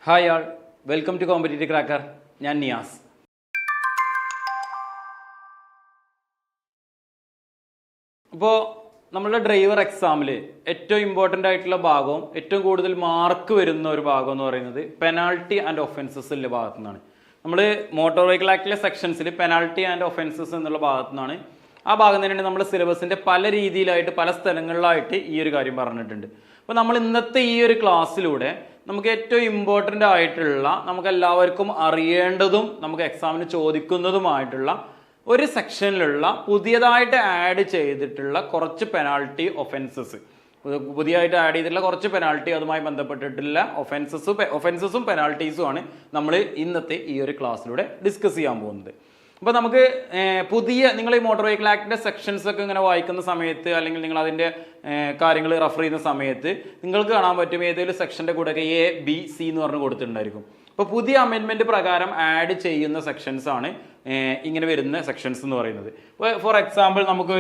Hi all, welcome to competitive cracker. ഞാൻ നിയാസ്. അപ്പോൾ നമ്മളുടെ ഡ്രൈവർ എക്സാമിൽ ഏറ്റവും ഇമ്പോർട്ടൻ്റ് ആയിട്ടുള്ള ഭാഗവും ഏറ്റവും കൂടുതൽ മാർക്ക് വരുന്ന ഒരു ഭാഗം എന്ന് പറയുന്നത് പെനാൾട്ടി ആൻഡ് ഒഫൻസസിൻ്റെ ഭാഗത്തു നിന്നാണ്. നമ്മൾ മോട്ടോർ വെഹിക്കിൾ ആക്ടിലെ സെക്ഷൻസിൽ പെനാൾട്ടി ആൻഡ് ഒഫൻസസ് എന്നുള്ള ഭാഗത്തു നിന്നാണ്. ആ ഭാഗം തന്നെയാണ് നമ്മുടെ സിലബസിൻ്റെ പല രീതിയിലായിട്ട് പല സ്ഥലങ്ങളിലായിട്ട് ഈ ഒരു കാര്യം പറഞ്ഞിട്ടുണ്ട്. അപ്പോൾ നമ്മൾ ഇന്നത്തെ ഈ ഒരു ക്ലാസ്സിലൂടെ നമുക്ക് ഏറ്റവും ഇമ്പോർട്ടൻ്റ് ആയിട്ടുള്ള, നമുക്ക് എല്ലാവർക്കും അറിയേണ്ടതും നമുക്ക് എക്സാമിന് ചോദിക്കുന്നതുമായിട്ടുള്ള ഒരു സെക്ഷനിലുള്ള പുതിയതായിട്ട് ആഡ് ചെയ്തിട്ടുള്ള കുറച്ച് പെനാൾട്ടി ഒഫൻസസ്, പുതിയതായിട്ട് ആഡ് ചെയ്തിട്ടുള്ള കുറച്ച് പെനാൾട്ടി, അതുമായി ബന്ധപ്പെട്ടിട്ടുള്ള ഒഫൻസസും പെനാൾട്ടീസും ആണ് നമ്മൾ ഇന്നത്തെ ഈ ഒരു ക്ലാസ്സിലൂടെ ഡിസ്കസ് ചെയ്യാൻ പോകുന്നത്. അപ്പോൾ നമുക്ക് നിങ്ങൾ ഈ മോട്ടോർ വെഹിക്കിൾ ആക്ടിൻ്റെ സെക്ഷൻസ് ഒക്കെ ഇങ്ങനെ വായിക്കുന്ന സമയത്ത്, അല്ലെങ്കിൽ നിങ്ങൾ അതിൻ്റെ കാര്യങ്ങൾ റെഫർ ചെയ്യുന്ന സമയത്ത് നിങ്ങൾക്ക് കാണാൻ പറ്റും ഏതെങ്കിലും സെക്ഷൻ്റെ കൂടെയൊക്കെ ABC എന്ന് പറഞ്ഞ് കൊടുത്തിട്ടുണ്ടായിരിക്കും. അപ്പോൾ പുതിയ അമെൻമെൻറ്റ് പ്രകാരം ആഡ് ചെയ്യുന്ന സെക്ഷൻസ് ആണ് ഇങ്ങനെ വരുന്ന സെക്ഷൻസ് എന്ന് പറയുന്നത്. ഇപ്പോൾ ഫോർ എക്സാമ്പിൾ നമുക്ക്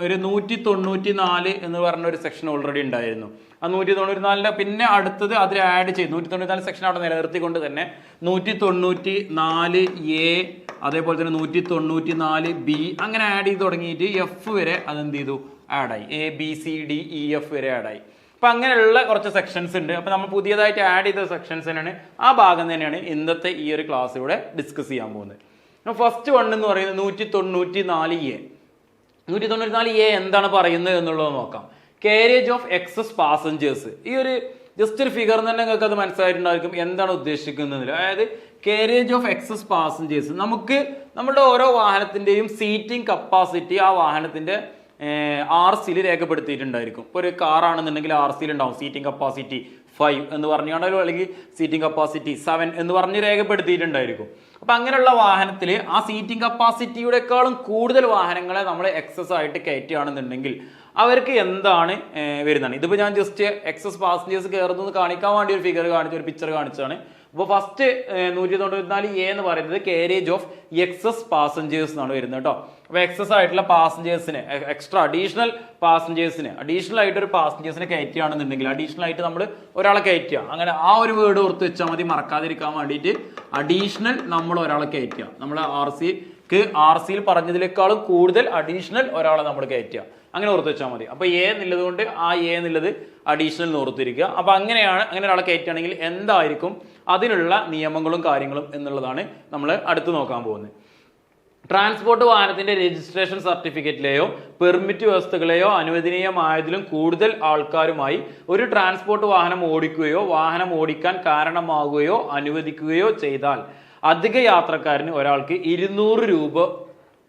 ഒരു 194 എന്ന് പറഞ്ഞ ഒരു സെക്ഷൻ ഓൾറെഡി ഉണ്ടായിരുന്നു. ആ 194 പിന്നെ അടുത്തത് അതിൽ ആഡ് ചെയ്ത് 194 സെക്ഷൻ അവിടെ നിലനിർത്തിക്കൊണ്ട് തന്നെ 194A, അതേപോലെ തന്നെ 194B അങ്ങനെ ആഡ് ചെയ്ത് തുടങ്ങിയിട്ട് F വരെ അതെന്ത് ചെയ്തു, ആഡായി. ABCDEF വരെ ആഡായി. അപ്പം അങ്ങനെയുള്ള കുറച്ച് സെക്ഷൻസ് ഉണ്ട്. അപ്പം നമ്മൾ പുതിയതായിട്ട് ആഡ് ചെയ്ത സെക്ഷൻസ് തന്നെയാണ്, ആ ഭാഗം തന്നെയാണ് ഇന്നത്തെ ഈ ഒരു ക്ലാസ്സിലൂടെ ഡിസ്കസ് ചെയ്യാൻ പോകുന്നത്. ഫസ്റ്റ് വൺ എന്ന് പറയുന്നത് 194A. 194A എന്താണ് പറയുന്നത് എന്നുള്ളത് നോക്കാം. Carriage of excess passengers. ഈ ഒരു ജസ്റ്റ് ഒരു ഫിഗർ തന്നെ നിങ്ങൾക്ക് അത് മനസ്സിലായിട്ടുണ്ടായിരിക്കും എന്താണ് ഉദ്ദേശിക്കുന്നത്. അതായത് കാരേജ് ഓഫ് എക്സസ് പാസഞ്ചേഴ്സ്, നമുക്ക് നമ്മുടെ ഓരോ വാഹനത്തിൻ്റെയും സീറ്റിംഗ് കപ്പാസിറ്റി ആ വാഹനത്തിൻ്റെ RCയിൽ രേഖപ്പെടുത്തിയിട്ടുണ്ടായിരിക്കും. ഇപ്പോൾ ഒരു കാറാണെന്നുണ്ടെങ്കിൽ RCയിൽ ഉണ്ടാവും സീറ്റിംഗ് കപ്പാസിറ്റി 5 എന്ന് പറഞ്ഞാണല്ലോ, അല്ലെങ്കിൽ സീറ്റിംഗ് കപ്പാസിറ്റി 7 എന്ന് പറഞ്ഞ് രേഖപ്പെടുത്തിയിട്ടുണ്ടായിരിക്കും. അപ്പം അങ്ങനെയുള്ള വാഹനത്തിൽ ആ സീറ്റിംഗ് കപ്പാസിറ്റിയുടെക്കാളും കൂടുതൽ വാഹനങ്ങളെ നമ്മൾ എക്സസ് ആയിട്ട് കയറ്റുകയാണെന്നുണ്ടെങ്കിൽ അവർക്ക് എന്താണ് വരുന്നതാണ്. ഇതിപ്പോൾ ഞാൻ ജസ്റ്റ് എക്സസ് പാസഞ്ചേഴ്സ് കയറുന്നത് കാണിക്കാൻ വേണ്ടി ഒരു ഫിഗർ കാണിച്ചു, ഒരു പിക്ചർ കാണിച്ചതാണ്. അപ്പോൾ ഫസ്റ്റ് 194A എന്ന് പറയുന്നത് കാരേജ് ഓഫ് എക്സസ് പാസഞ്ചേഴ്സ് എന്നാണ് വരുന്നത് കേട്ടോ. അപ്പോൾ എക്സസ് ആയിട്ടുള്ള പാസഞ്ചേഴ്സിന്, എക്സ്ട്രാ അഡീഷണൽ ആയിട്ട് ഒരു പാസഞ്ചേഴ്സിനെ കയറ്റുകയാണെന്നുണ്ടെങ്കിൽ, അഡീഷണൽ ആയിട്ട് നമ്മൾ ഒരാളെ കയറ്റുക, അങ്ങനെ ആ ഒരു വേർഡ് ഓർത്ത് വെച്ചാൽ മതി, മറക്കാതിരിക്കാൻ വേണ്ടിയിട്ട്. അഡീഷണൽ നമ്മൾ ഒരാളെ കയറ്റുക, നമ്മൾ RCയിൽ പറഞ്ഞതിനേക്കാളും കൂടുതൽ അഡീഷണൽ ഒരാളെ നമ്മൾ കയറ്റുക, അങ്ങനെ ഓർത്ത് വെച്ചാൽ മതി. അപ്പോൾ A എന്നുള്ളത് കൊണ്ട് ആ A എന്നുള്ളത് അഡീഷണൽ ഓർത്തിരിക്കുക. അപ്പോൾ അങ്ങനെ ഒരാളെ കയറ്റുകയാണെങ്കിൽ എന്തായിരിക്കും അതിനുള്ള നിയമങ്ങളും കാര്യങ്ങളും എന്നുള്ളതാണ് നമ്മൾ അടുത്ത് നോക്കാൻ പോകുന്നത്. ട്രാൻസ്പോർട്ട് വാഹനത്തിന്റെ രജിസ്ട്രേഷൻ സർട്ടിഫിക്കറ്റിലെയോ പെർമിറ്റ് വ്യവസ്ഥകളെയോ അനുവദനീയമായതിലും കൂടുതൽ ആൾക്കാരുമായി ഒരു ട്രാൻസ്പോർട്ട് വാഹനം ഓടിക്കുകയോ വാഹനം ഓടിക്കാൻ കാരണമാകുകയോ അനുവദിക്കുകയോ ചെയ്താൽ അധിക യാത്രക്കാരന് ഒരാൾക്ക് 200 രൂപ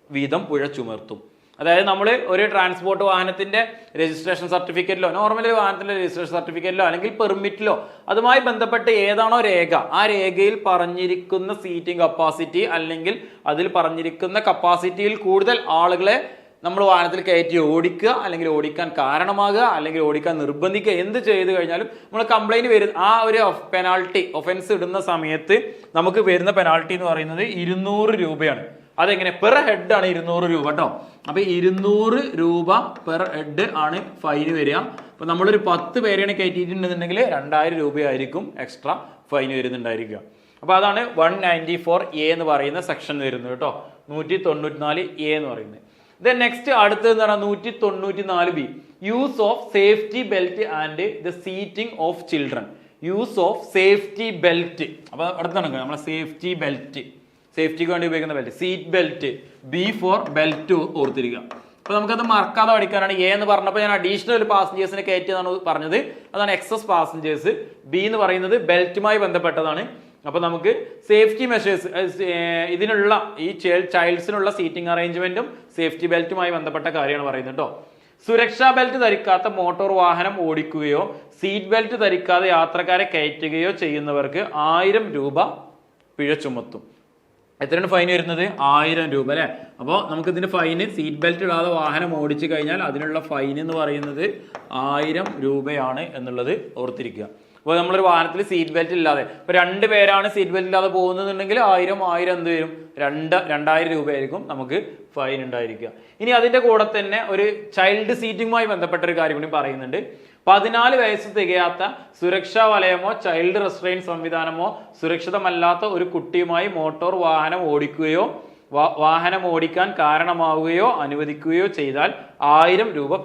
വീതം പിഴ ചുമർത്തും. അതായത് നമ്മൾ ഒരു ട്രാൻസ്പോർട്ട് വാഹനത്തിന്റെ രജിസ്ട്രേഷൻ സർട്ടിഫിക്കറ്റിലോ, നോർമലി വാഹനത്തിന്റെ രജിസ്ട്രേഷൻ സർട്ടിഫിക്കറ്റിലോ അല്ലെങ്കിൽ പെർമിറ്റിലോ അതുമായി ബന്ധപ്പെട്ട് ഏതാണോ രേഖ, ആ രേഖയിൽ പറഞ്ഞിരിക്കുന്ന സീറ്റിംഗ് കപ്പാസിറ്റി അല്ലെങ്കിൽ അതിൽ പറഞ്ഞിരിക്കുന്ന കപ്പാസിറ്റിയിൽ കൂടുതൽ ആളുകളെ നമ്മൾ വാഹനത്തിൽ കയറ്റി ഓടിക്കുക, അല്ലെങ്കിൽ ഓടിക്കാൻ കാരണമാകുക, അല്ലെങ്കിൽ ഓടിക്കാൻ നിർബന്ധിക്കുക, എന്ത് ചെയ്തു കഴിഞ്ഞാലും നമ്മൾ കംപ്ലൈന്റ് വരുന്ന ആ ഒരു പെനാൾട്ടി ഒഫൻസ് ഇടുന്ന സമയത്ത് നമുക്ക് വരുന്ന പെനാൾട്ടി എന്ന് പറയുന്നത് 200 രൂപയാണ്. അതെങ്ങനെ? പെർ ഹെഡ് ആണ് 200 രൂപ കേട്ടോ. അപ്പൊ 200 രൂപ പെർ ഹെഡ് ആണ് ഫൈന് വരിക. അപ്പൊ നമ്മളൊരു 10 പേരെയാണ് കയറ്റിയിട്ടുണ്ടെന്നുണ്ടെങ്കിൽ 2000 രൂപയായിരിക്കും എക്സ്ട്രാ ഫൈൻ വരുന്നുണ്ടായിരിക്കുക. അപ്പൊ അതാണ് 194A എന്ന് പറയുന്ന സെക്ഷൻ വരുന്നത് കേട്ടോ, 194A എന്ന് പറയുന്നത്. ദെൻ നെക്സ്റ്റ് അടുത്തതെന്ന് പറഞ്ഞാൽ 194B, use of safety belt and the seating of children. Use of safety belt, അപ്പൊ അടുത്താണ് നമ്മളെ സേഫ്റ്റി ബെൽറ്റ്, സേഫ്റ്റിക്ക് വേണ്ടി ഉപയോഗിക്കുന്ന belt, seat belt, B for belt ഓർത്തിരിക്കുക. അപ്പൊ നമുക്കത് മറക്കാതെ പഠിക്കാനാണ്. A എന്ന് പറഞ്ഞപ്പോൾ ഞാൻ അഡീഷണൽ പാസഞ്ചേഴ്സിനെ കയറ്റിയതാണ് പറഞ്ഞത്, അതാണ് എക്സസ് പാസഞ്ചേഴ്സ്. B എന്ന് പറയുന്നത് ബെൽറ്റുമായി ബന്ധപ്പെട്ടതാണ്. അപ്പൊ നമുക്ക് സേഫ്റ്റി മെഷേഴ്സ്, ഇതിനുള്ള ഈ ചൈൽഡ്സിനുള്ള സീറ്റിംഗ് അറേഞ്ച്മെന്റും സേഫ്റ്റി ബെൽറ്റുമായി ബന്ധപ്പെട്ട കാര്യമാണ് പറയുന്നത് കേട്ടോ. സുരക്ഷാ ബെൽറ്റ് ധരിക്കാത്ത മോട്ടോർ വാഹനം ഓടിക്കുകയോ സീറ്റ് ബെൽറ്റ് ധരിക്കാതെ യാത്രക്കാരെ കയറ്റുകയോ ചെയ്യുന്നവർക്ക് 1000 രൂപ പിഴ ചുമത്തും. എത്രയാണ് ഫൈൻ വരുന്നത്? 1000 രൂപ അല്ലെ. അപ്പോൾ നമുക്ക് ഇതിന്റെ ഫൈന്, സീറ്റ് ബെൽറ്റ് ഇടാതെ വാഹനം ഓടിച്ചു കഴിഞ്ഞാൽ അതിനുള്ള ഫൈൻ എന്ന് പറയുന്നത് 1000 രൂപയാണ് എന്നുള്ളത് ഓർത്തിരിക്കുക. അപ്പോൾ നമ്മളൊരു വാഹനത്തിൽ സീറ്റ് ബെൽറ്റ് ഇല്ലാതെ, ഇപ്പൊ 2 പേരാണ് സീറ്റ് ബെൽറ്റ് ഇല്ലാതെ പോകുന്നുണ്ടെങ്കിൽ 1000 എന്ത് വരും? 2000 രൂപയായിരിക്കും നമുക്ക് ഫൈൻ ഉണ്ടായിരിക്കുക. ഇനി അതിന്റെ കൂടെ തന്നെ ഒരു ചൈൽഡ് സീറ്റിംഗുമായി ബന്ധപ്പെട്ട ഒരു കാര്യം കൂടി പറയുന്നുണ്ട്. 14 വയസ്സ് തികയാത്ത സുരക്ഷാ വലയമോ ചൈൽഡ് റെസ്ട്രെയിൻ സംവിധാനമോ സുരക്ഷിതമല്ലാത്ത ഒരു കുട്ടിയുമായി മോട്ടോർ വാഹനം ഓടിക്കുകയോ വാഹനം ഓടിക്കാൻ കാരണമാവുകയോ അനുവദിക്കുകയോ ചെയ്താൽ 1000 രൂപ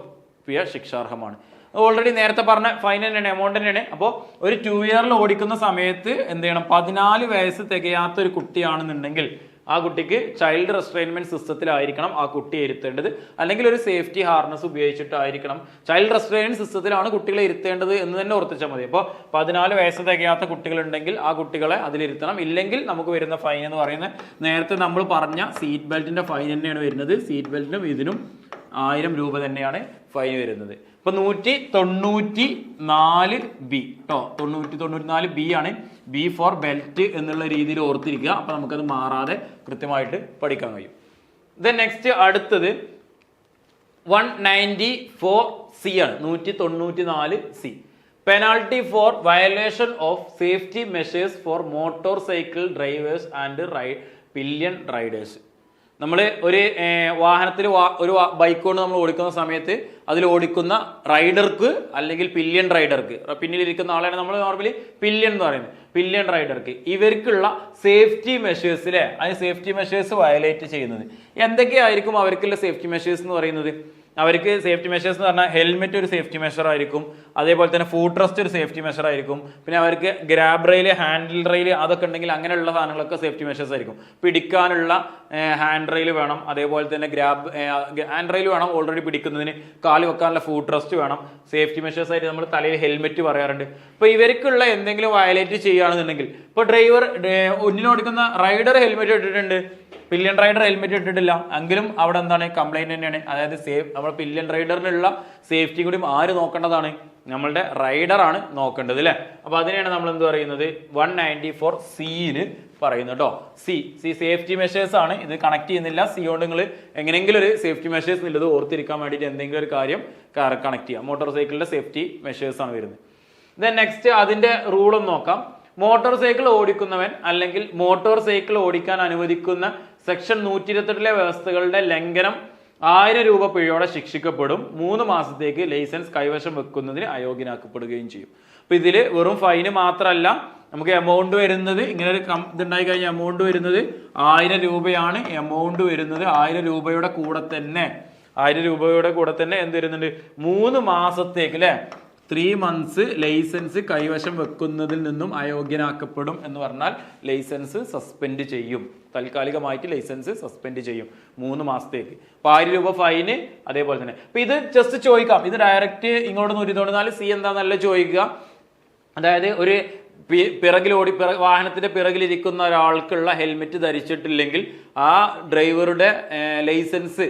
പിഴ ശിക്ഷാർഹമാണ്. ഓൾറെഡി നേരത്തെ പറഞ്ഞ ഫൈൻ തന്നെയാണ്, എമൗണ്ട് തന്നെയാണ്. അപ്പോൾ ഒരു 2 വീലറിൽ ഓടിക്കുന്ന സമയത്ത് എന്ത് ചെയ്യണം, 14 വയസ്സ് തികയാത്ത ഒരു കുട്ടിയാണെന്നുണ്ടെങ്കിൽ ആ കുട്ടിക്ക് ചൈൽഡ് റെസ്ട്രെയിൻമെന്റ് സിസ്റ്റത്തിലായിരിക്കണം ആ കുട്ടിയെ ഇരുത്തേണ്ടത്, അല്ലെങ്കിൽ ഒരു സേഫ്റ്റി ഹാർനസ് ഉപയോഗിച്ചിട്ടായിരിക്കണം. ചൈൽഡ് റെസ്ട്രെയിൻമെന്റ് സിസ്റ്റത്തിലാണ് കുട്ടികളെ ഇരുത്തേണ്ടത് എന്ന് തന്നെ ഓർത്തിച്ചാൽ മതി. അപ്പോൾ 14 വയസ്സ് തികയാത്ത കുട്ടികളുണ്ടെങ്കിൽ ആ കുട്ടികളെ അതിലിരുത്തണം. ഇല്ലെങ്കിൽ നമുക്ക് വരുന്ന ഫൈൻ എന്ന് പറയുന്നത് നേരത്തെ നമ്മൾ പറഞ്ഞ സീറ്റ് ബെൽറ്റിന്റെ ഫൈൻ തന്നെയാണ് വരുന്നത്. സീറ്റ് ബെൽറ്റിനും ഇതിനും 1000 രൂപ തന്നെയാണ് ഫൈൻ വരുന്നത്. ഇപ്പൊ 194 ബി കേട്ടോ, 194 ബി ആണ്. ബി ഫോർ ബെൽറ്റ് എന്നുള്ള രീതിയിൽ ഓർത്തിരിക്കുക. അപ്പൊ നമുക്കത് മാറാതെ കൃത്യമായിട്ട് പഠിക്കാൻ കഴിയും. ദെൻ നെക്സ്റ്റ് അടുത്തത് 194 സി ആണ്, 194 C. Penalty for violation of safety measures for motorcycle drivers and pillion riders. നമ്മൾ ഒരു വാഹനത്തിൽ ഒരു ബൈക്ക് കൊണ്ട് നമ്മൾ ഓടിക്കുന്ന സമയത്ത് അതിൽ ഓടിക്കുന്ന റൈഡർക്ക് അല്ലെങ്കിൽ പില്യൺ റൈഡർക്ക്, പിന്നിലിരിക്കുന്ന ആളാണ് നമ്മൾ നോർമലി പില്യൺ എന്ന് പറയുന്നത്, പില്യൺ റൈഡർക്ക് ഇവർക്കുള്ള സേഫ്റ്റി മെഷേഴ്സിലെ അത് സേഫ്റ്റി മെഷേഴ്സ് വയലേറ്റ് ചെയ്യുന്നത് എന്തൊക്കെയായിരിക്കും അവർക്കുള്ള സേഫ്റ്റി മെഷേഴ്സ് എന്ന് പറയുന്നത്? അവർക്ക് സേഫ്റ്റി മെഷേഴ്സ് എന്ന് പറഞ്ഞാൽ ഹെൽമെറ്റ് ഒരു സേഫ്റ്റി മെഷർ ആയിരിക്കും, അതേപോലെ തന്നെ ഫുട് റെസ്റ്റ് ഒരു സേഫ്റ്റി മെഷർ ആയിരിക്കും, പിന്നെ അവർക്ക് ഗ്രാബ് റെയിൽ, ഹാൻഡിൽ റെയിൽ അതൊക്കെ ഉണ്ടെങ്കിൽ അങ്ങനെയുള്ള സാധനങ്ങളൊക്കെ സേഫ്റ്റി മെഷേഴ്സ് ആയിരിക്കും. പിടിക്കാനുള്ള ഹാൻഡ് റെയിൽ വേണം, അതേപോലെ തന്നെ ഹാൻഡ് റെയിൽ വേണം, ഓൾറെഡി പിടിക്കുന്നതിന് കാല് വെക്കാനുള്ള ഫുട് റെസ്റ്റ് വേണം. സേഫ്റ്റി മെഷേഴ്സ് ആയിട്ട് നമ്മൾ തലയിൽ ഹെൽമെറ്റ് പറയാറുണ്ട്. ഇപ്പൊ ഇവർക്കുള്ള എന്തെങ്കിലും വയലേറ്റ് ചെയ്യുകയാണെന്നുണ്ടെങ്കിൽ, ഇപ്പൊ ഡ്രൈവർ മുന്നിലോടിക്കുന്ന റൈഡർ ഹെൽമെറ്റ് ഇട്ടിട്ടുണ്ട്, പില്യൺ റൈഡർ ഹെൽമെറ്റ് ഇട്ടിട്ടില്ല എങ്കിലും അവിടെ എന്താണ് കംപ്ലൈന്റ് തന്നെയാണ്. അതായത് നമ്മുടെ പില്യൺ റൈഡറിനുള്ള സേഫ്റ്റി കൂടി ആര് നോക്കേണ്ടതാണ്? നമ്മളുടെ റൈഡറാണ് നോക്കേണ്ടത് അല്ലെ. അപ്പൊ അതിനെയാണ് നമ്മൾ എന്ത് പറയുന്നത് 194 സിയില് പറയുന്നത് കേട്ടോ. സി സേഫ്റ്റി മെഷേഴ്സ് ആണ്. ഇത് കണക്ട് ചെയ്യുന്നില്ല. സി കൊണ്ട് നിങ്ങൾ എങ്ങനെയെങ്കിലും ഒരു സേഫ്റ്റി മെഷേഴ്സ് എന്നുള്ളത് ഓർത്തിരിക്കാൻ വേണ്ടിയിട്ട് എന്തെങ്കിലും ഒരു കാര്യം കണക്ട് ചെയ്യാം. മോട്ടോർ സൈക്കിളിന്റെ സേഫ്റ്റി മെഷേഴ്സ് ആണ് വരുന്നത്. ദെൻ നെക്സ്റ്റ് അതിന്റെ റൂളും നോക്കാം. മോട്ടോർ സൈക്കിൾ ഓടിക്കുന്നവൻ അല്ലെങ്കിൽ മോട്ടോർ സൈക്കിൾ ഓടിക്കാൻ അനുവദിക്കുന്ന സെക്ഷൻ 128 വ്യവസ്ഥകളുടെ ലംഘനം 1000 രൂപ പിഴയോടെ ശിക്ഷിക്കപ്പെടും. 3 മാസത്തേക്ക് ലൈസൻസ് കൈവശം വെക്കുന്നതിന് അയോഗ്യനാക്കപ്പെടുകയും ചെയ്യും. അപ്പൊ ഇതില് വെറും ഫൈന് മാത്രമല്ല, നമുക്ക് എമൗണ്ട് വരുന്നത് ഇങ്ങനെ ഒരു ഇതുണ്ടായി കഴിഞ്ഞാൽ എമൗണ്ട് വരുന്നത് 1000 രൂപയാണ്. എമൗണ്ട് വരുന്നത് 1000 രൂപയുടെ കൂടെ തന്നെ എന്ത് വരുന്നുണ്ട്, 3 മാസത്തേക്ക് അല്ലെ 3 മന്ത്സ് ലൈസൻസ് കൈവശം വെക്കുന്നതിൽ നിന്നും അയോഗ്യനാക്കപ്പെടും എന്ന് പറഞ്ഞാൽ ലൈസൻസ് സസ്പെൻഡ് ചെയ്യും. താൽക്കാലികമായിട്ട് ലൈസൻസ് സസ്പെൻഡ് ചെയ്യും 3 മാസത്തേക്ക്. 1000 രൂപ ഫൈന്. അതേപോലെ തന്നെ ഇപ്പൊ ഇത് ജസ്റ്റ് ചോദിക്കാം, ഇത് ഡയറക്റ്റ് ഇങ്ങോട്ട് 194 സി എന്താന്നല്ല ചോദിക്കുക. അതായത് ഒരു വാഹനത്തിന്റെ പിറകിലിരിക്കുന്ന ഒരാൾക്കുള്ള ഹെൽമെറ്റ് ധരിച്ചിട്ടില്ലെങ്കിൽ ആ ഡ്രൈവറുടെ ലൈസൻസ്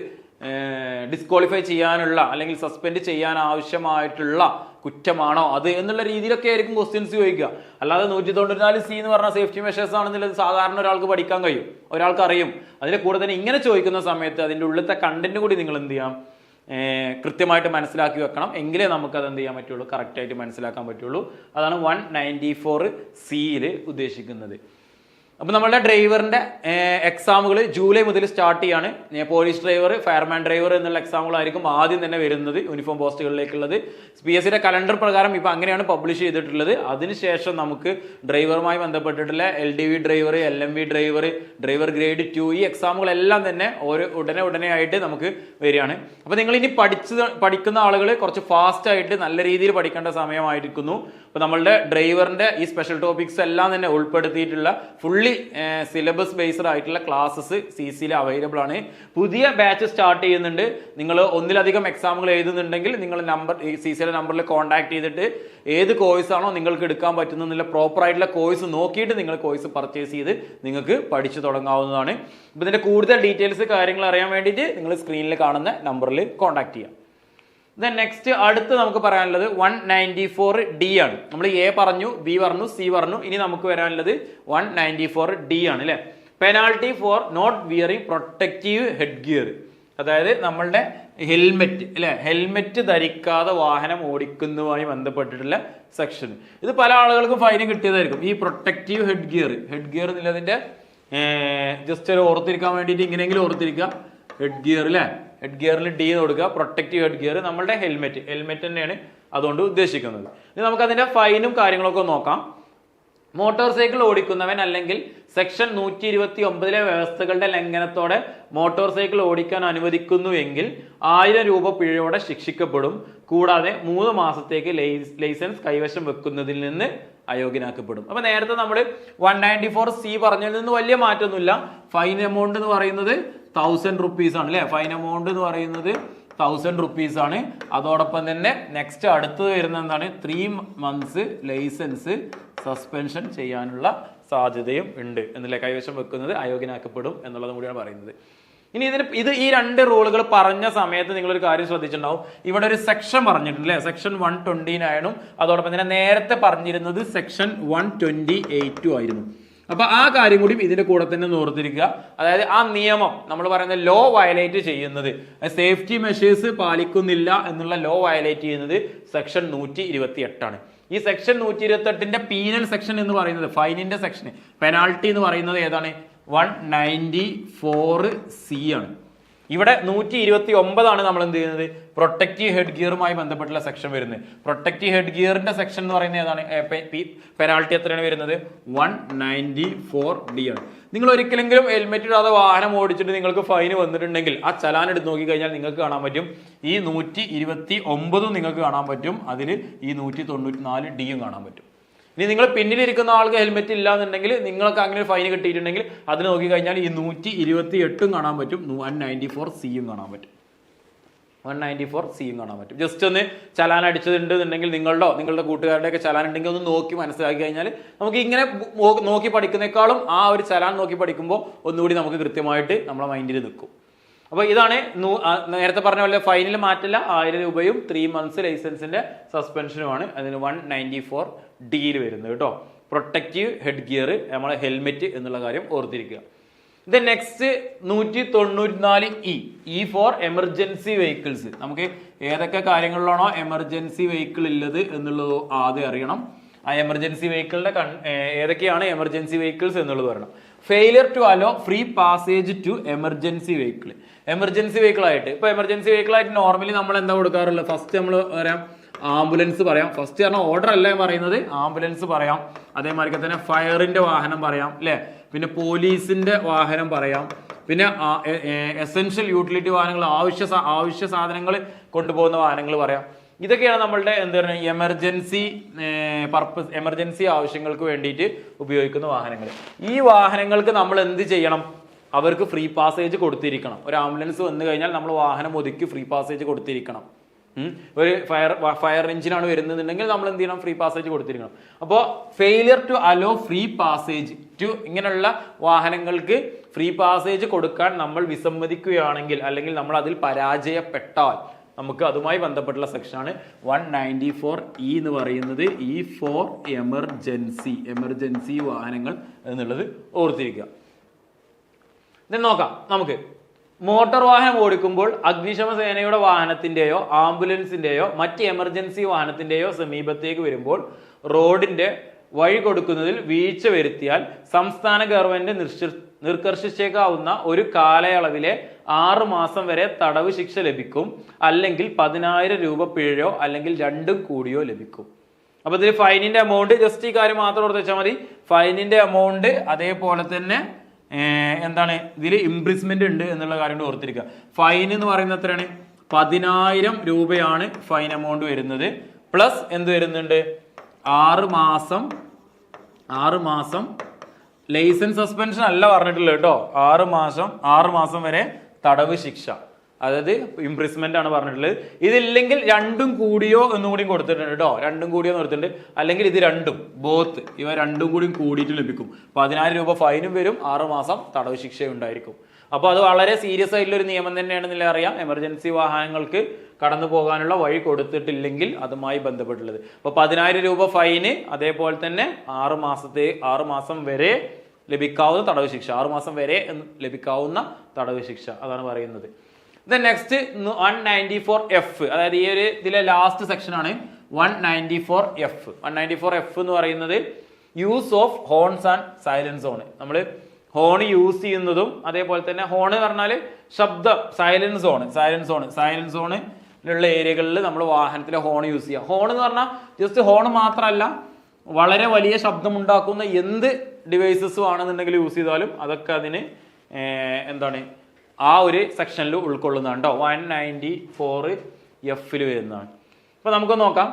ഡിസ്ക്വാളിഫൈ ചെയ്യാനുള്ള അല്ലെങ്കിൽ സസ്പെൻഡ് ചെയ്യാൻ ആവശ്യമായിട്ടുള്ള കുറ്റമാണോ അത് എന്നുള്ള രീതിയിലൊക്കെ ആയിരിക്കും ക്വസ്റ്റ്യൻസ് ചോദിക്കുക. അല്ലാതെ 194 സി എന്ന് പറഞ്ഞ സേഫ്റ്റി മെഷേഴ്സ് ആണെന്നുള്ളത് സാധാരണ ഒരാൾക്ക് പഠിക്കാൻ കഴിയും, ഒരാൾക്ക് അറിയും. അതിന്റെ കൂടെ തന്നെ ഇങ്ങനെ ചോദിക്കുന്ന സമയത്ത് അതിന്റെ ഉള്ളിലത്തെ കണ്ടന്റ് കൂടി നിങ്ങൾ എന്ത് ചെയ്യാം, കൃത്യമായിട്ട് മനസ്സിലാക്കി വെക്കണം. എങ്കിലേ നമുക്ക് അത് എന്ത് ചെയ്യാൻ പറ്റുള്ളൂ, കറക്റ്റ് ആയിട്ട് മനസ്സിലാക്കാൻ പറ്റുള്ളൂ. അതാണ് 194 സിയിൽ ഉദ്ദേശിക്കുന്നത്. അപ്പൊ നമ്മളുടെ ഡ്രൈവറിന്റെ എക്സാമുകൾ ജൂലൈ മുതൽ സ്റ്റാർട്ട് ചെയ്യാണ്. പോലീസ് ഡ്രൈവർ, ഫയർമാൻ ഡ്രൈവർ എന്നുള്ള എക്സാമുകളായിരിക്കും ആദ്യം തന്നെ വരുന്നത് യൂണിഫോം പോസ്റ്റുകളിലേക്കുള്ളത്. PSCയുടെ കലണ്ടർ പ്രകാരം ഇപ്പൊ അങ്ങനെയാണ് പബ്ലിഷ് ചെയ്തിട്ടുള്ളത്. അതിനുശേഷം നമുക്ക് ഡ്രൈവറുമായി ബന്ധപ്പെട്ടിട്ടുള്ള LDV driver, LMV driver, driver grade 2 ഈ എക്സാമുകളെല്ലാം തന്നെ ഉടനെ ആയിട്ട് നമുക്ക് വരികയാണ്. അപ്പൊ നിങ്ങൾ ഇനി പഠിക്കുന്ന ആളുകൾ കുറച്ച് ഫാസ്റ്റ് ആയിട്ട് നല്ല രീതിയിൽ പഠിക്കേണ്ട സമയമായിരിക്കുന്നു. അപ്പൊ നമ്മളുടെ ഡ്രൈവറിന്റെ ഈ സ്പെഷ്യൽ ടോപ്പിക്സ് എല്ലാം തന്നെ ഉൾപ്പെടുത്തിയിട്ടുള്ള ഫുള്ളി സിലബസ് ബേസ്ഡ് ആയിട്ടുള്ള ക്ലാസ്സസ് CCയിൽ അവൈലബിൾ ആണ്. പുതിയ ബാച്ച് സ്റ്റാർട്ട് ചെയ്യുന്നുണ്ട്. നിങ്ങൾ ഒന്നിലധികം എക്സാമുകൾ എഴുതുന്നുണ്ടെങ്കിൽ നിങ്ങൾ CCയുടെ നമ്പറിൽ കോൺടാക്ട് ചെയ്തിട്ട് ഏത് കോഴ്സ് ആണോ നിങ്ങൾക്ക് എടുക്കാൻ പറ്റുന്ന പ്രോപ്പർ ആയിട്ടുള്ള കോഴ്സ് നോക്കിയിട്ട് നിങ്ങൾ കോഴ്സ് പർച്ചേസ് ചെയ്ത് നിങ്ങൾക്ക് പഠിച്ചു തുടങ്ങാവുന്നതാണ്. ഇപ്പൊ ഇതിന്റെ കൂടുതൽ ഡീറ്റെയിൽസ് കാര്യങ്ങൾ അറിയാൻ വേണ്ടിയിട്ട് നിങ്ങൾ സ്ക്രീനിൽ കാണുന്ന നമ്പറിൽ കോൺടാക്ട് ചെയ്യാം. നെക്സ്റ്റ് അടുത്ത് നമുക്ക് പറയാനുള്ളത് 194 ഡി ആണ്. നമ്മൾ A പറഞ്ഞു, B പറഞ്ഞു, C പറഞ്ഞു. ഇനി നമുക്ക് വരാനുള്ളത് 194 ഡി ആണ് അല്ലെ. Penalty for not wearing protective head gear. അതായത് നമ്മളുടെ ഹെൽമെറ്റ് അല്ലെ, ഹെൽമെറ്റ് ധരിക്കാതെ വാഹനം ഓടിക്കുന്നതുമായി ബന്ധപ്പെട്ടിട്ടുള്ള സെക്ഷൻ. ഇത് പല ആളുകൾക്കും ഫൈന് കിട്ടിയതായിരിക്കും. ഈ പ്രൊട്ടക്റ്റീവ് ഹെഡ് ഗിയർ എന്നുള്ളതിന്റെ ജസ്റ്റ് ഒരു ഓർത്തിരിക്കാൻ വേണ്ടിയിട്ട് ഇങ്ങനെയെങ്കിലും ഓർത്തിരിക്കുക. ഹെഡ് ഗിയർ അല്ലെ, ഹെഡ് ഗിയറിൽ ഡി എന്ന് കൊടുക്കുക. പ്രൊട്ടക്റ്റീവ് ഹെഡ് ഗിയർ നമ്മളുടെ ഹെൽമെറ്റ് തന്നെയാണ് അതുകൊണ്ട് ഉദ്ദേശിക്കുന്നത്. ഇനി നമുക്ക് അതിന്റെ ഫൈനും കാര്യങ്ങളൊക്കെ നോക്കാം. മോട്ടോർ സൈക്കിൾ ഓടിക്കുന്നവൻ അല്ലെങ്കിൽ സെക്ഷൻ 129 വ്യവസ്ഥകളുടെ ലംഘനത്തോടെ മോട്ടോർ സൈക്കിൾ ഓടിക്കാൻ അനുവദിക്കുന്നുവെങ്കിൽ 1000 രൂപ പിഴയോടെ ശിക്ഷിക്കപ്പെടും. കൂടാതെ 3 മാസത്തേക്ക് ലൈസൻസ് കൈവശം വെക്കുന്നതിൽ നിന്ന് അയോഗ്യനാക്കപ്പെടും. അപ്പൊ നേരത്തെ നമ്മൾ 194C പറഞ്ഞതിൽ നിന്ന് വലിയ മാറ്റമൊന്നുമില്ല. ഫൈൻ എമൗണ്ട് എന്ന് പറയുന്നത് 1000 rupees ആണ് അല്ലെ. ഫൈൻ എമൗണ്ട് എന്ന് പറയുന്നത് 1000 rupees ആണ്. അതോടൊപ്പം തന്നെ നെക്സ്റ്റ് അടുത്തത് വരുന്ന എന്താണ്, 3 months ലൈസൻസ് സസ്പെൻഷൻ ചെയ്യാനുള്ള സാധ്യതയും ഉണ്ട് എന്നല്ലേ. കൈവശം വെക്കുന്നത് അയോഗ്യനാക്കപ്പെടും എന്നുള്ളതും കൂടിയാണ് പറയുന്നത്. ഇനി ഈ 2 റൂളുകൾ പറഞ്ഞ സമയത്ത് നിങ്ങളൊരു കാര്യം ശ്രദ്ധിച്ചിട്ടുണ്ടാവും. ഇവിടെ ഒരു സെക്ഷൻ പറഞ്ഞിട്ടുണ്ട് അല്ലെ, സെക്ഷൻ 129 അതോടൊപ്പം തന്നെ നേരത്തെ പറഞ്ഞിരുന്നത് സെക്ഷൻ 128 ആയിരുന്നു. അപ്പൊ ആ കാര്യം കൂടി ഇതിന്റെ കൂടെ തന്നെ ഓർത്തിരിക്കുക. അതായത് ആ നിയമം നമ്മൾ പറയുന്ന ലോ വയലേറ്റ് ചെയ്യുന്നത്, സേഫ്റ്റി മെഷേഴ്സ് പാലിക്കുന്നില്ല എന്നുള്ള ലോ വയലേറ്റ് ചെയ്യുന്നത് സെക്ഷൻ 128 ആണ്. ഈ സെക്ഷൻ 128ന്റെ പീനൽ സെക്ഷൻ എന്ന് പറയുന്നത്, ഫൈനിന്റെ സെക്ഷൻ, പെനാൾട്ടി എന്ന് പറയുന്നത് ഏതാണ്, 194C ആണ്. ഇവിടെ 129 ആണ് നമ്മൾ എന്ത് ചെയ്യുന്നത്, പ്രൊട്ടക്റ്റീവ് ഹെഡ് ഗിയറുമായി ബന്ധപ്പെട്ടുള്ള സെക്ഷൻ വരുന്നത്. പ്രൊട്ടക്റ്റീവ് ഹെഡ് ഗിയറിന്റെ സെക്ഷൻ എന്ന് പറയുന്നത് ഏതാണ്, പെനാൾട്ടി എത്രയാണ് വരുന്നത്, 194D ആണ്. നിങ്ങൾ ഒരിക്കലെങ്കിലും ഹെൽമെറ്റ് ഇടാതെ വാഹനം ഓടിച്ചിട്ട് നിങ്ങൾക്ക് ഫൈൻ വന്നിട്ടുണ്ടെങ്കിൽ ആ ചലാൻ എടുത്ത് നോക്കി കഴിഞ്ഞാൽ നിങ്ങൾക്ക് കാണാൻ പറ്റും ഈ 129 നിങ്ങൾക്ക് കാണാൻ പറ്റും, അതിൽ ഈ 194Dയും കാണാൻ പറ്റും. ഇനി നിങ്ങൾ പിന്നിലിരിക്കുന്ന ആൾക്ക് ഹെൽമെറ്റ് ഇല്ല എന്നുണ്ടെങ്കിൽ നിങ്ങൾക്ക് അങ്ങനെ ഒരു ഫൈൻ കിട്ടിയിട്ടുണ്ടെങ്കിൽ അതിന് നോക്കി കഴിഞ്ഞാൽ ഈ 128 കാണാൻ പറ്റും, 194Cയും കാണാൻ പറ്റും, 194Cയും കാണാൻ പറ്റും. ജസ്റ്റ് ഒന്ന് ചലാൻ അടിച്ചതുണ്ടെന്നുണ്ടെങ്കിൽ നിങ്ങളുടെ കൂട്ടുകാരുടെ ഒക്കെ ചലാൻ ഉണ്ടെങ്കിൽ ഒന്ന് നോക്കി മനസ്സിലാക്കി കഴിഞ്ഞാൽ നമുക്ക് ഇങ്ങനെ നോക്കി പഠിക്കുന്നേക്കാളും ആ ഒരു ചലാൻ നോക്കി പഠിക്കുമ്പോൾ ഒന്നുകൂടി നമുക്ക് കൃത്യമായിട്ട് നമ്മളെ മൈൻഡിൽ നിൽക്കും. അപ്പൊ ഇതാണ് നേരത്തെ പറഞ്ഞ പോലെ ഫൈനിൽ മാറ്റില്ല, 1000 രൂപയും 3 months ലൈസൻസിന്റെ സസ്പെൻഷനുമാണ് അതിന് 194D വരുന്നത് കേട്ടോ. പ്രൊട്ടക്റ്റീവ് ഹെഡ് ഗിയർ, നമ്മളെ ഹെൽമെറ്റ് എന്നുള്ള കാര്യം ഓർത്തിരിക്കുക. ഇത് next 194E four emergency vehicles. നമുക്ക് ഏതൊക്കെ കാര്യങ്ങളിലാണോ എമർജൻസി വെഹിക്കിൾ ഉള്ളത് എന്നുള്ളത് ആദ്യം അറിയണം. ആ എമർജൻസി വെഹിക്കിളിന്റെ ഏതൊക്കെയാണ് എമർജൻസി വെഹിക്കിൾസ് എന്നുള്ളത് പറയണം. Failure to allow free passage to emergency vehicle. Emergency vehicle ആയിട്ട് ഇപ്പൊ എമർജൻസി വെഹിക്കിൾ ആയിട്ട് നോർമലി നമ്മൾ എന്താ കൊടുക്കാറുള്ളത്, ഫസ്റ്റ് നമ്മൾ പറയാം ആംബുലൻസ് പറയാം. ഫസ്റ്റ് പറഞ്ഞ ഓർഡർ അല്ല പറയുന്നത്, ആംബുലൻസ് പറയാം. അതേമാതിരി തന്നെ ഫയറിന്റെ വാഹനം പറയാം അല്ലെ, പിന്നെ പോലീസിന്റെ വാഹനം പറയാം, പിന്നെ എസെൻഷ്യൽ യൂട്ടിലിറ്റി വാഹനങ്ങൾ, ആവശ്യ സാധനങ്ങൾ കൊണ്ടുപോകുന്ന വാഹനങ്ങൾ പറയാം. ഇതൊക്കെയാണ് നമ്മളുടെ എന്താ പറയുക എമർജൻസി ആവശ്യങ്ങൾക്ക് വേണ്ടിയിട്ട് ഉപയോഗിക്കുന്ന വാഹനങ്ങൾ. ഈ വാഹനങ്ങൾക്ക് നമ്മൾ എന്ത് ചെയ്യണം, അവർക്ക് ഫ്രീ പാസേജ് കൊടുത്തിരിക്കണം. ഒരു ആംബുലൻസ് വന്നു കഴിഞ്ഞാൽ നമ്മൾ വാഹനം ഒതുക്കി ഫ്രീ പാസേജ് കൊടുത്തിരിക്കണം. ഒരു ഫയർ എഞ്ചിനാണ് വരുന്നുണ്ടെങ്കിൽ നമ്മൾ എന്ത് ചെയ്യണം, ഫ്രീ പാസേജ് കൊടുത്തിരിക്കണം. അപ്പോൾ failure to allow free passage to ഇങ്ങനെയുള്ള വാഹനങ്ങൾക്ക് ഫ്രീ പാസേജ് കൊടുക്കാൻ നമ്മൾ വിസമ്മതിക്കുകയാണെങ്കിൽ അല്ലെങ്കിൽ നമ്മൾ അതിൽ പരാജയപ്പെട്ടാൽ നമുക്ക് അതുമായി ബന്ധപ്പെട്ടുള്ള സെക്ഷനാണ് 194E എന്ന് പറയുന്നത്. ഫോർ എമർജൻസി വാഹനങ്ങൾ എന്നുള്ളത് ഓർത്തിരിക്കുക. ഇത് നോക്കാം നമുക്ക്. മോട്ടോർ വാഹനം ഓടിക്കുമ്പോൾ അഗ്നിശമന സേനയുടെ വാഹനത്തിന്റെയോ ആംബുലൻസിന്റെയോ മറ്റ് എമർജൻസി വാഹനത്തിന്റെയോ സമീപത്തേക്ക് വരുമ്പോൾ റോഡിന്റെ വഴി കൊടുക്കുന്നതിൽ വീഴ്ച വരുത്തിയാൽ സംസ്ഥാന ഗവൺമെന്റ് നിർക്കർഷിച്ചേക്കാവുന്ന ഒരു കാലയളവിലെ 6 മാസം വരെ തടവ് ശിക്ഷ ലഭിക്കും, അല്ലെങ്കിൽ 10,000 രൂപ പിഴയോ അല്ലെങ്കിൽ രണ്ടും കൂടിയോ ലഭിക്കും. അപ്പൊ ഇതിൽ ഫൈനിന്റെ എമൗണ്ട് ജസ്റ്റ് ഈ കാര്യം മാത്രം ഓർത്ത് വെച്ചാൽ മതി. ഫൈനിന്റെ എമൗണ്ട് അതേപോലെ തന്നെ എന്താണ് ഇതിൽ ഇംപ്രിസ്മെന്റ് ഉണ്ട് എന്നുള്ള കാര്യം ഓർത്തിരിക്കുക. ഫൈൻ എന്ന് പറയുന്നത് എത്രയാണ്, 10,000 രൂപയാണ് ഫൈൻ എമൗണ്ട് വരുന്നത്. പ്ലസ് എന്ത് വരുന്നുണ്ട്, 6 മാസം ലൈസൻസ് സസ്പെൻഷൻ അല്ല പറഞ്ഞിട്ടുള്ളത് കേട്ടോ. 6 മാസം വരെ തടവ് ശിക്ഷ, അതായത് ഇംപ്രിസ്മെന്റ് ആണ് പറഞ്ഞിട്ടുള്ളത്. ഇതില്ലെങ്കിൽ രണ്ടും കൂടിയോ എന്നും കൂടി കൊടുത്തിട്ടുണ്ട് കേട്ടോ. രണ്ടും കൂടിയോ കൊടുത്തിട്ടുണ്ട്. അല്ലെങ്കിൽ ഇത് രണ്ടും ഇവ രണ്ടും കൂടി കൂടിയിട്ട് ലഭിക്കും. 10,000 രൂപ ഫൈനും വരും, 6 മാസം തടവ് ശിക്ഷയും ഉണ്ടായിരിക്കും. അപ്പോൾ അത് വളരെ സീരിയസ് ആയിട്ടുള്ള ഒരു നിയമം തന്നെയാണെന്നില്ല അറിയാം. എമർജൻസി വാഹനങ്ങൾക്ക് കടന്നു പോകാനുള്ള വഴി കൊടുത്തിട്ടില്ലെങ്കിൽ അതുമായി ബന്ധപ്പെട്ടുള്ളത്. അപ്പൊ 10,000 രൂപ ഫൈന്, അതേപോലെ തന്നെ 6 മാസം വരെ ലഭിക്കാവുന്ന തടവ് ശിക്ഷ, 6 മാസം വരെ ലഭിക്കാവുന്ന തടവ് ശിക്ഷ, അതാണ് പറയുന്നത്. നെക്സ്റ്റ് 194F, അതായത് ഈ ഒരു ഇതിലെ ലാസ്റ്റ് സെക്ഷൻ ആണ് 194F. 194F എന്ന് പറയുന്നത് use of horns and silence zone. നമ്മൾ ഹോൺ യൂസ് ചെയ്യുന്നതും അതേപോലെ തന്നെ ഹോൺ പറഞ്ഞാൽ ശബ്ദം, സൈലൻസ് സോണിലുള്ള ഏരിയകളിൽ നമ്മൾ വാഹനത്തിലെ ഹോൺ യൂസ് ചെയ്യുക. ഹോൺ എന്ന് പറഞ്ഞാൽ ജസ്റ്റ് ഹോൺ മാത്രമല്ല, വളരെ വലിയ ശബ്ദമുണ്ടാക്കുന്ന എന്ത് ഡിവൈസസും ആണെന്നുണ്ടെങ്കിൽ യൂസ് ചെയ്താലും അതൊക്കെ അതിന് എന്താണ് ആ ഒരു സെക്ഷനിൽ ഉൾക്കൊള്ളുന്നതാണ് കേട്ടോ. 194F വരുന്നതാണ്. അപ്പൊ നമുക്ക് നോക്കാം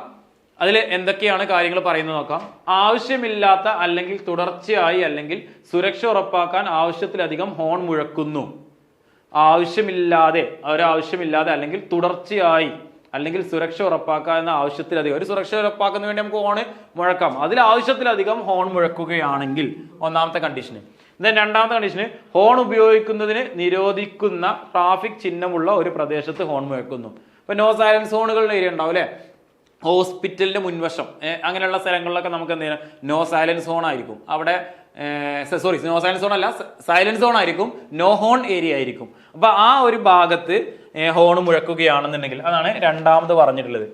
അതിൽ എന്തൊക്കെയാണ് കാര്യങ്ങൾ പറയുന്നത് നോക്കാം. ആവശ്യമില്ലാത്ത അല്ലെങ്കിൽ തുടർച്ചയായി അല്ലെങ്കിൽ സുരക്ഷ ഉറപ്പാക്കാൻ ആവശ്യത്തിലധികം ഹോൺ മുഴക്കുന്നു. ആവശ്യമില്ലാതെ അല്ലെങ്കിൽ തുടർച്ചയായി അല്ലെങ്കിൽ സുരക്ഷ ഉറപ്പാക്കുക എന്ന ആവശ്യത്തിലധികം, ഒരു സുരക്ഷ ഉറപ്പാക്കുന്നതിന് വേണ്ടി നമുക്ക് ഹോൺ മുഴക്കാം. അതിൽ ആവശ്യത്തിലധികം ഹോൺ മുഴക്കുകയാണെങ്കിൽ ഒന്നാമത്തെ കണ്ടീഷന്. രണ്ടാമത്തെ കണ്ടീഷന് ഹോൺ ഉപയോഗിക്കുന്നതിന് നിരോധിക്കുന്ന ട്രാഫിക് ചിഹ്നമുള്ള ഒരു പ്രദേശത്ത് ഹോൺ മുഴക്കുന്നു. ഇപ്പൊ നോ സൈലൻസ് സോണുകളുടെ ഏരിയ ഉണ്ടാവും അല്ലെ, ഹോസ്പിറ്റലിന്റെ മുൻവശം അങ്ങനെയുള്ള സ്ഥലങ്ങളിലൊക്കെ നമുക്ക് എന്ത് ചെയ്യണം, നോ സൈലൻസ് സോൺ ആയിരിക്കും അവിടെ. നോ സൈലൻസ് സോൺ അല്ല, സൈലൻസ് സോൺ ആയിരിക്കും, നോ ഹോൺ ഏരിയ ആയിരിക്കും. അപ്പൊ ആ ഒരു ഭാഗത്ത് ഹോൺ മുഴക്കുകയാണെന്നുണ്ടെങ്കിൽ അതാണ് രണ്ടാമത് പറഞ്ഞിട്ടുള്ളത്.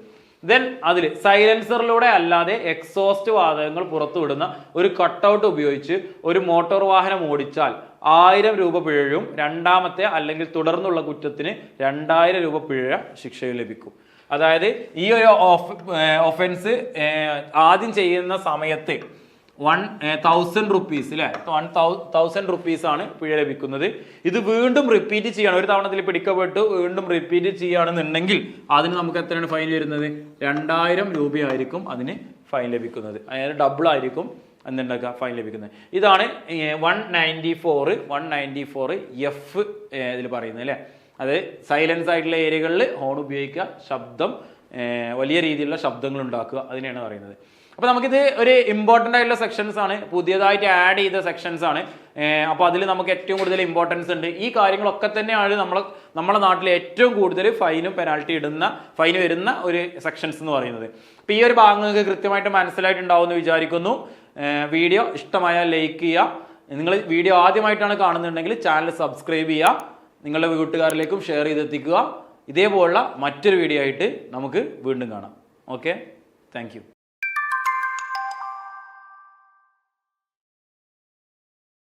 ദെൻ അതിൽ സൈലൻസറിലൂടെ അല്ലാതെ എക്സോസ്റ്റ് വാതകങ്ങൾ പുറത്തുവിടുന്ന ഒരു കട്ടൗട്ട് ഉപയോഗിച്ച് ഒരു മോട്ടോർ വാഹനം ഓടിച്ചാൽ 1000 രൂപ പിഴയും രണ്ടാമത്തെ അല്ലെങ്കിൽ തുടർന്നുള്ള കുറ്റത്തിന് 2000 രൂപ പിഴ ശിക്ഷയും ലഭിക്കും. അതായത് ഈ ഒരു ഒഫൻസ് ആദ്യം ചെയ്യുന്ന സമയത്ത് 1000 റുപ്പീസ് അല്ലെ, 1000 റുപ്പീസ് ആണ് പിഴ ലഭിക്കുന്നത്. ഇത് വീണ്ടും റിപ്പീറ്റ് ചെയ്യണം, ഒരു തവണ ഇതിൽ പിടിക്കപ്പെട്ടു വീണ്ടും റിപ്പീറ്റ് ചെയ്യുകയാണെന്നുണ്ടെങ്കിൽ അതിന് നമുക്ക് എത്രയാണ് ഫൈൻ വരുന്നത്, 2000 രൂപയായിരിക്കും അതിന് ഫൈൻ ലഭിക്കുന്നത്. അതായത് ഡബിൾ ആയിരിക്കും എന്തുണ്ടാക്കുക ഫൈൻ ലഭിക്കുന്നത്. ഇതാണ് 194F ഇതിൽ പറയുന്നത് അല്ലെ. അത് സൈലൻസ് ആയിട്ടുള്ള ഏരിയകളിൽ ഹോൺ ഉപയോഗിക്കുക, ശബ്ദം വലിയ രീതിയിലുള്ള ശബ്ദങ്ങൾ ഉണ്ടാക്കുക, അതിനെയാണ് പറയുന്നത്. അപ്പൊ നമുക്കിത് ഒരു ഇമ്പോർട്ടൻ്റ് ആയിട്ടുള്ള സെക്ഷൻസ് ആണ്, പുതിയതായിട്ട് ആഡ് ചെയ്ത സെക്ഷൻസ് ആണ്. അപ്പൊ അതിൽ നമുക്ക് ഏറ്റവും കൂടുതൽ ഇമ്പോർട്ടൻസ് ഉണ്ട്. ഈ കാര്യങ്ങളൊക്കെ തന്നെയാണ് നമ്മളെ നാട്ടിൽ ഏറ്റവും കൂടുതൽ ഫൈനും പെനാൽറ്റി ഫൈൻ വരുന്ന ഒരു സെക്ഷൻസ് എന്ന് പറയുന്നത്. അപ്പൊ ഈ ഒരു ഭാഗം നിങ്ങൾക്ക് കൃത്യമായിട്ട് മനസ്സിലായിട്ടുണ്ടാവും എന്ന് വിചാരിക്കുന്നു. വീഡിയോ ഇഷ്ടമായാൽ ലൈക്ക് ചെയ്യുക. നിങ്ങൾ വീഡിയോ ആദ്യമായിട്ടാണ് കാണുന്നുണ്ടെങ്കിൽ ചാനൽ സബ്സ്ക്രൈബ് ചെയ്യുക, നിങ്ങളുടെ വീട്ടുകാരിലേക്കും ഷെയർ ചെയ്തെത്തിക്കുക. ഇതേപോലുള്ള മറ്റൊരു വീഡിയോ ആയിട്ട് നമുക്ക് വീണ്ടും കാണാം. Okay, thank you.